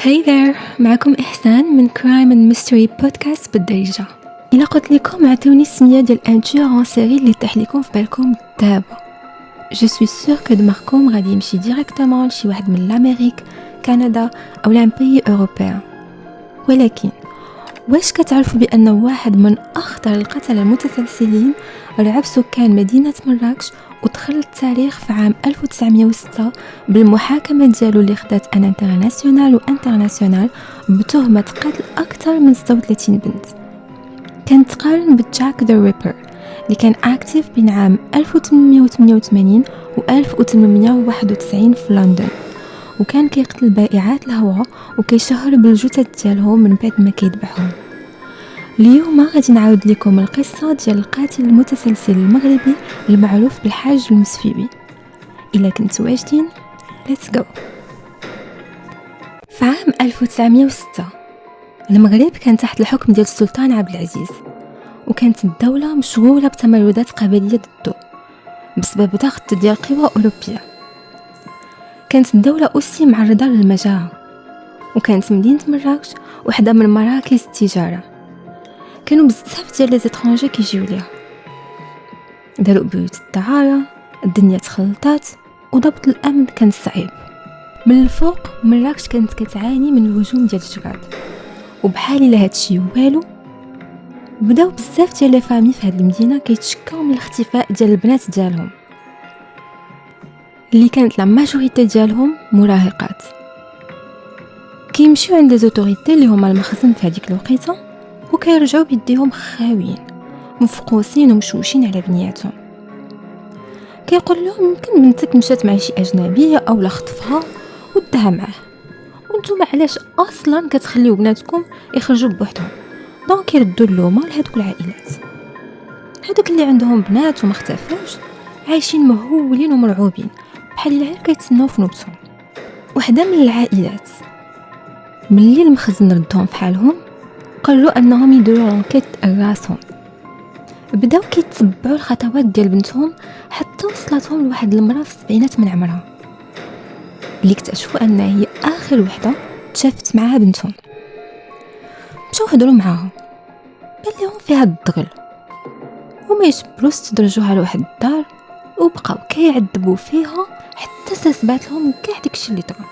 Hey there, معكم إحسان من Crime and Mystery Podcast بالدرجة. إلا قلت لكم اعطوني السمية ديال ان tueur en série اللي طيح لكم في بالكم دابا. Je suis sûre que دماغكم غادي يمشي ديريكتومون لشي واحد من الأمريك، كندا أو لان بيي أوروبيان. ولكن واش كتعرفوا بأن واحد من أخطر القتلة المتسلسلين رعب سكان مدينة مراكش ودخل التاريخ في عام 1906 بالمحاكمة ديالو اللي خدات ان انترناسيونال وانترناسيونال بتهمة قتل أكثر من 36 بنت. كان تقارن بجاك ذا ريبر اللي كان اكتيف بين عام 1888 و 1891 في لندن، وكان كيقتل بائعات الهواء وكيشهر بالجثث ديالهم من بعد ما كيذبحهم. اليوم غادي نعاود لكم القصة ديال القاتل المتسلسل المغربي المعروف بالحاج المسفيوي. إلا كنتوا واجدين let's go. في عام 1906 المغرب كان تحت الحكم ديال السلطان عبد العزيز، وكانت الدولة مشغولة بتمردات قبلية ضده بسبب ضغط ديال قوى أوروبية. كانت الدولة أوسي معرضة للمجاعة، وكانت مدينة مراكش واحدة من مراكز التجارة. كانوا بزاف ديال لي زيترونجي كيجيو ليها، داروا بيوت الدعارة، الدنيا تخلطات وضبط الأمن كان صعيب. من الفوق مراكش كانت كتعاني من الهجوم ديال الجراد، وبحال الا هادشي والو بداو بزاف ديال لي فامي في هاد المدينه كيتشكاو من الاختفاء ديال البنات ديالهم اللي كانت لا ماجوريتي ديالهم مراهقات. كيمشيو عند لي زوتوريتي اللي هما المخزن في هذيك الوقيته وكيرجعوا بيديهم خاويين مفقوسين ومشوشين على بنياتهم. كيقول لهم يمكن بنتك مشات مع شي اجنبيه او لا خطفها ودها معاه، وانتم علاش اصلا كتخليو بناتكم يخرجوا بوحدهم؟ دونك يردوا اللومه لهذوك العائلات. هذوك اللي عندهم بنات وما اختفاوش عايشين مهولين ومرعوبين بحال الا غير كيتسناو في نوبتهم. وحده من العائلات ملي المخزن ردهم في حالهم قرروا انهم يديروا لانكيت راسهم. بداو كيتبعوا الخطوات ديال بنتهم حتى وصلتهم لواحد المراه في السبعينات من عمرها اللي اكتشفوا انها هي اخر وحده تشافت معها بنتهم. مشاو هضروا معاها، بان لهم فيها الدغل، وما يجبروش تدرجوها لواحد الدار وبقاو كيعذبوا فيها حتى سرسبات لهم كاع داكشي اللي طرا.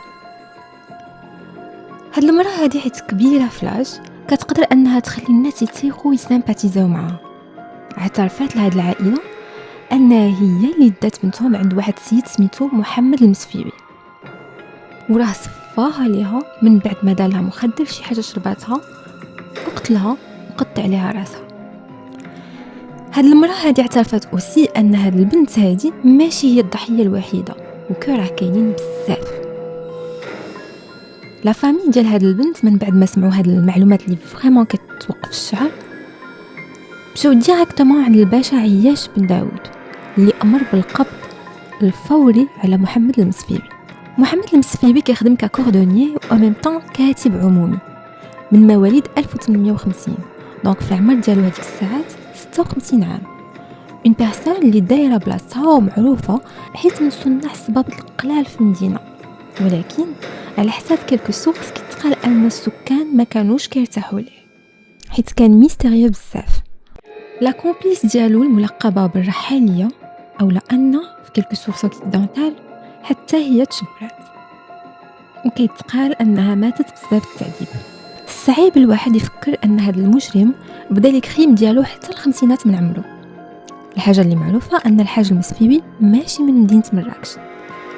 هاد المراه هادي حيت كبيره فلاش كتقدر انها تخلي الناس يتيقوا ويسامباتيزاو معاها. اعترفت لهاد العائله انها هي اللي دات بنتهم عند واحد السيد سميتو محمد المسفيوي، وراه صفاها ليها من بعد ما دار لها مخدر شي حاجه شرباتها وقتلها وقطع عليها راسها. هاد المراه هادي اعترفت اوسي ان هاد البنت هادي ماشي هي الضحيه الوحيده، وكراه كاينين بزاف. لا فامي ديال هاد البنت من بعد ما سمعوا هاد المعلومات اللي فريمون كتوقف الشعر مشاو ديريكتومون عند الباشا عياش بن داود اللي امر بالقبض الفوري على محمد المسفيوي. محمد المسفيوي كيخدم ككوردونيي و ميم طون كاتب عمومي من مواليد 1850، دونك في العمر ديالو هذيك الساعات 56 عام. اون بيرسون اللي دايره بلاصتها ومعروفه حيت من صناع الصبابط القلال في المدينه، ولكن على حساب كلكو سورس كيتقال ان السكان ما كانوش كيرتاحوا ليه حيت كان ميستيريو بزاف. لا كومبليس ديالو الملقبه بالرحاليه او لان في كلكو سورس اوكسيدونتال حتى هي تشبرات، وكيتقال انها ماتت بسبب التعذيب. صعيب الواحد يفكر ان هذا المجرم بدا الكريم ديالو حتى الخمسينات من عمره. الحاجه اللي معروفه ان الحاج المسفيوي ماشي من مدينه مراكش.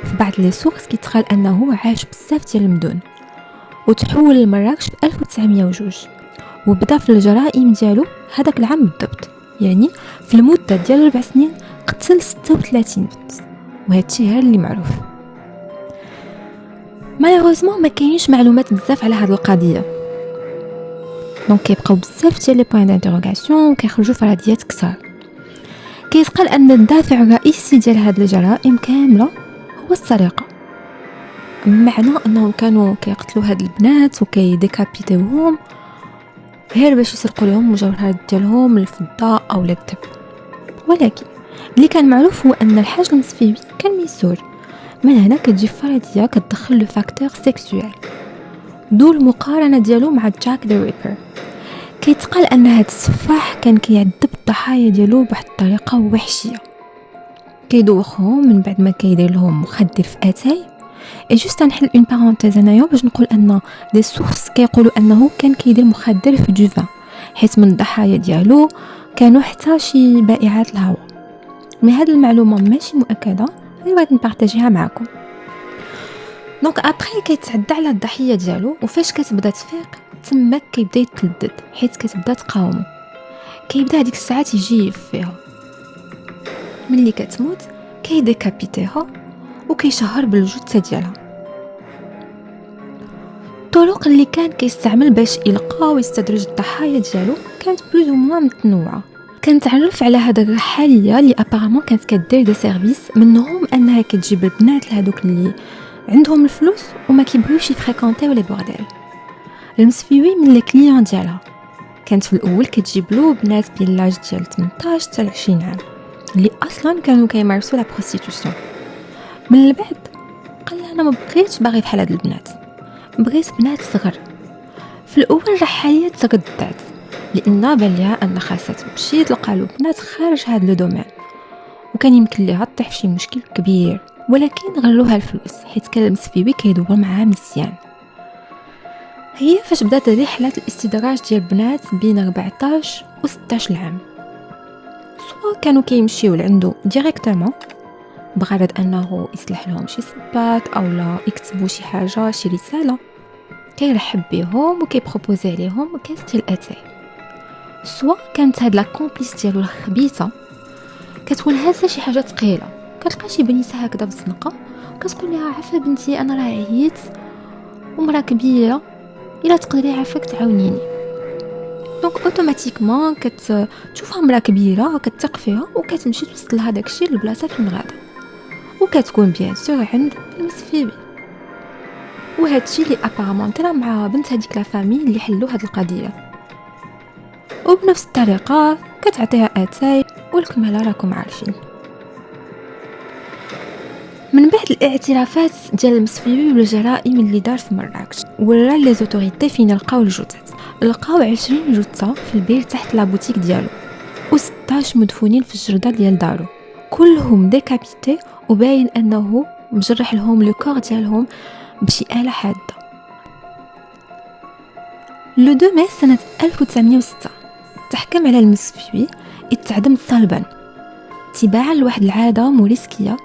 في بعض لي سورس كيتقال انه عاش بزاف ديال المدن وتحول لمراكش في 1902، وبدا في الجرائم ديالو هذاك العام بالضبط، يعني في المده ديال 4 سنين قتل 36 بنت، وهادشي غير اللي معروف. مالوغوزمون ما كاينش معلومات بزاف على هذه القضيه، دونك كيبقاو بزاف ديال لي بوين دانتيروغاسيون وكيخرجوا فرضيات كثار. كيتقال ان الدافع الرئيسي ديال هاد الجرائم كامله هو السرقه، بمعنى انهم كانوا كيقتلوا هاد البنات وكيديكابيتيوهم غير باش يسرقوا لهم المجوهرات ديالهم الفضه او الذهب. ولكن اللي كان معروف هو ان الحاج المسفيوي كان ميسور. من هنا كتجي فرضيه كتدخل لو فاكتور سيكسوال، دو المقارنة ديالو مع جاك ذا ريبر. كيتقال أن هاد السفاح كان كيعذب الضحايا ديالو بواحد الطريقة وحشية، كيدوخهم من بعد ما كيدير لهم مخدر في اتاي. اي جوست نحل اون بارونتيز هنايا باش نقول ان دي سورس كيقولوا انه كان كيدير مخدر في دو فان، حيت من الضحايا ديالو كانوا حتى شي بائعات الهواء. مي هاد المعلومه ماشي مؤكده، انا بغيت نبارطاجيها معكم. دونك ابري كيتعدى على الضحيه ديالو، وفاش كتبدا تفيق تماك كيبدا يتلدد حيت كتبدا تقاومه. كيبدا هذيك الساعات يجي فيها، ملي كتموت كيديكابيتيها وكيشهر بالجثه ديالها. الطرق اللي كان كيستعمل باش يلقى ويستدرج الضحايا ديالو كانت بلوز او موان متنوعه. كنتعرف على هاد الرحاليه اللي ابارامون كانت كدير دي سيرفيس، منهم انها كتجيب البنات لهادوك اللي عندهم الفلوس وما كيبغيوش يفريكونطيو لي بورديل. المسفيوي من لي كليون ديالها كانت في الاول كتجيب له بنات بين لاج ديال 18 حتى 20 عام اللي اصلا كانوا كيمارسوا لا بروستيتوسيون. من البعد قال لها انا ما بقيتش باغي بحال هاد البنات، بغيت بنات صغر. في الاول الرحاليه ترددات لان بان ليها ان خاصها تمشي تلقى له بنات خارج هاد لو دومين، وكان يمكن ليها تطيح في شي مشكل كبير، ولكن غلوها الفلوس حيت كان المسفيوي كيدور معها مزيان. هي فاش بدات رحله الاستدراج ديال البنات بين 14 و 16 عام، سواء كانوا كيمشيو لعندو ديريكتومون بغرض انه يصلح لهم شي صباط او لا يكتبوا شي حاجه شي رساله، كيرحب بهم وكيبروبوزي عليهم كاس ديال الاتاي. سواء كانت هاد لا كومبليس ديالو الخبيثه كتقولها شي حاجه ثقيله، كتلقى شي بنيته هكذا بالزنقه كتقول لها عافا بنتي انا راه عييت ومرا كبيره الا تقدري عافاك تعاونيني. دونك اوتوماتيكمون كتشوفها مرا كبيره كتثق فيها وكتمشي توصل لها داكشي للبلاصه فين غادا، وكتكون بيان سور عند المسفيوي. وهادشي اللي ابارامون طرا مع بنت هذيك لا فامي اللي حلوا هاد القضيه، وبنفس الطريقه كتعطيها اتاي والكماله راكم عارفين. من بعد الاعترافات ديال المسفيوي بالجرائم اللي دار في مراكش، ورا لي زوتوريتي فين لقاو الجثث. لقاو 20 جثه في البير تحت لا بوتيك ديالو، و16 مدفونين في الجرده ديال دارو، كلهم ديكابيتي وباين انه مجرح لهم لو كور ديالهم بشي آلة حاده. لو 2 ماي سنه 1906 تحكم على المسفيوي اتعدم صلبا تباعا لواحد العاده موريسكيه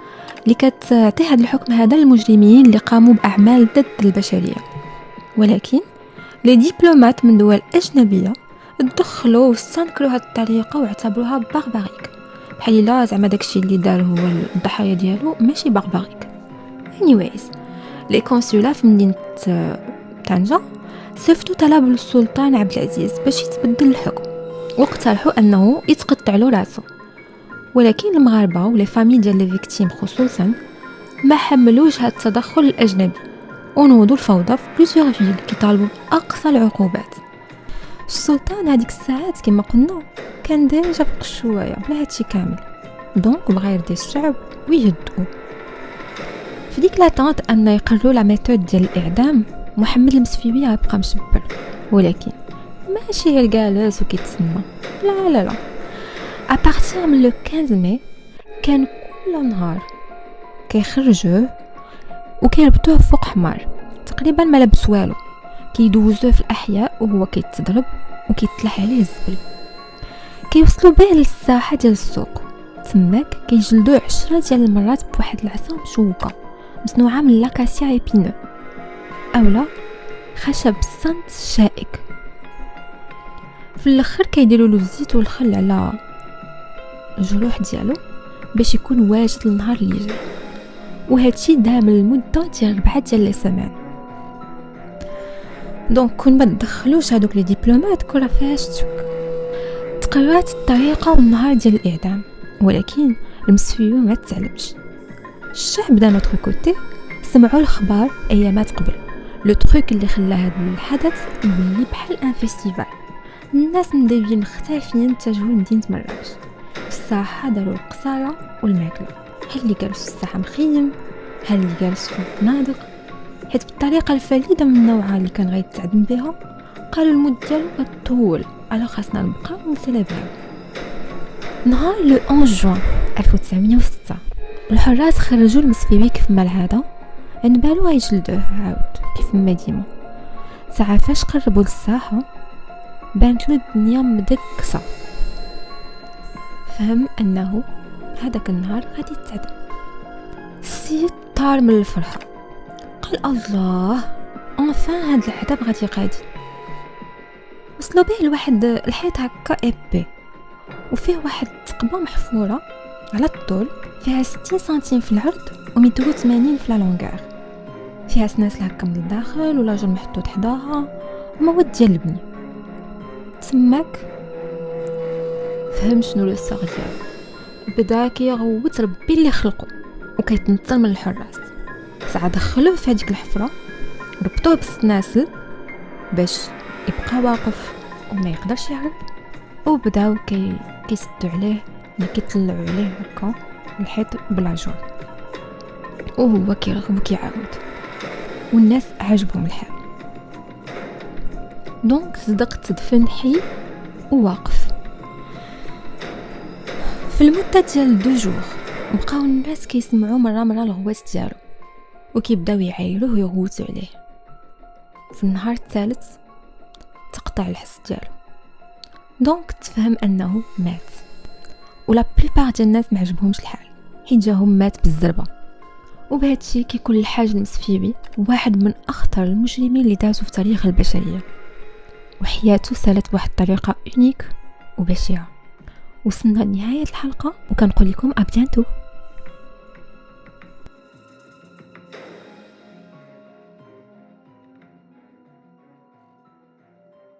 اللي كتعطي هذا الحكم هذا للمجرمين اللي قاموا باعمال ضد البشريه. ولكن لي دبلومات من دول اجنبيه تدخلوا واستنكروا هذه الطريقه واعتبروها بارباريك، بحال لا زعما داكشي اللي دار هو الضحايا ديالو ماشي بارباريك. anyways لي كونسولا في مدينه طنجة صيفطوا طلب للسلطان عبد العزيز باش يتبدل الحكم، واقترحوا انه يتقطع له راسه. ولكن المغاربه ولي فامي ديال لي فيكتيم خصوصا ما حملوش هذا التدخل الاجنبي، ونوضوا الفوضى في بليزيور فيل كيطالبوا باقصى العقوبات. السلطان هذيك الساعات كما قلنا كان ديجا فوق الشوايه بلا هادشي كامل، دونك بغا يرضي الشعب ويهدؤوا. في ديك لاطونت ان يقرروا لا ميثود ديال الاعدام، محمد المسفيوي غيبقى مشبر، ولكن ماشي غير جالس وكيتسنى، لا لا لا. ابارتير من لو 15 ماي كان كل نهار كيخرجوه وكيربطوه فوق حمار تقريبا ما لبس والو، كيدوزوه في الاحياء وهو كيتضرب وكيتلح عليه الزبل، كيوصلوا به للساحه ديال السوق. تماك كيجلدوه 10 ديال المرات بواحد العصا مشوكه مصنوعه من لاكاسيا ايبينو اولا خشب الصنت الشائك. في الاخر كيديروا له الزيت والخل على الجروح ديالو باش يكون واجد النهار اللي جاي، وهادشي دام المده ديال 4 ديال لي سيمين. دونك كون ما تدخلوش هادوك لي دبلومات كره فاش تقررت الطريقه والنهار ديال الاعدام، ولكن المسفيوي ما تعلمش. الشعب دا نوتر كوتي سمعوا الخبر ايامات قبل، لو تروك اللي خلى هذا الحدث يولي بحال ان فيستيفال. الناس مدايرين مختلفين اتجهوا لمدينه مراكش. في الساحه داروا القصاره والماكله، هل اللي جالس في الساحه مخيم، هل اللي جالس في الفنادق، حيت بالطريقه الفريده من النوع اللي كان غيتعدم بها قالوا المد ديالو كطول، على خاصنا نبقاو ونسلابيو. نهار لو 11 جوان 1906 الحراس خرجوا المسفيوي كيف ما العاده، عن بالو غيجلدوه عاود كيف ما ديما. ساعه فاش قربوا للساحه بانت له الدنيا مدكسه، فهم انه هذاك النهار غادي يتعدم. السيد طار من الفرحه، قال الله انفان هاد العذاب غادي قادي. وصلوا به لواحد الحيط هكا ايبي، وفيه واحد الثقبه محفوره على الطول فيها 60 سنتيم في العرض و180 في لالونغار، فيها سناسل هكا من الداخل ولاجر محطوط حداها ومواد ديال البني. تماك فهم شنو لو ساغ ديالو، بدا كيغوت ربي اللي خلقو وكيتنطر من الحراس. ساعه دخلوه في هذيك الحفره، ربطوه بالسناسل باش يبقى واقف وما يقدرش يهرب، وبداو كيسدوا عليه كيطلعوا عليه هكا الحيط بلاجور، وهو كيرغب وكيعاود، والناس عجبهم الحال. دونك صدقت تدفن حي وواقف. في المده ديال 2 جوغ بقاو الناس كيسمعوا مره الغوات ديالو وكيبداو يعايروه ويغوتوا عليه. في النهار الثالث تقطع الحس ديالو، دونك تفهم انه مات. ولا بليبار ديال الناس ما عجبهمش الحال حيت جاهم مات بالزربه. وبهادشي كيكون الحاج المسفيوي واحد من اخطر المجرمين اللي دازوا في تاريخ البشريه، وحياته سالت بواحد الطريقه اونيك وبشعه. وصلنا لنهايه الحلقه وكنقول لكم ابيانتو.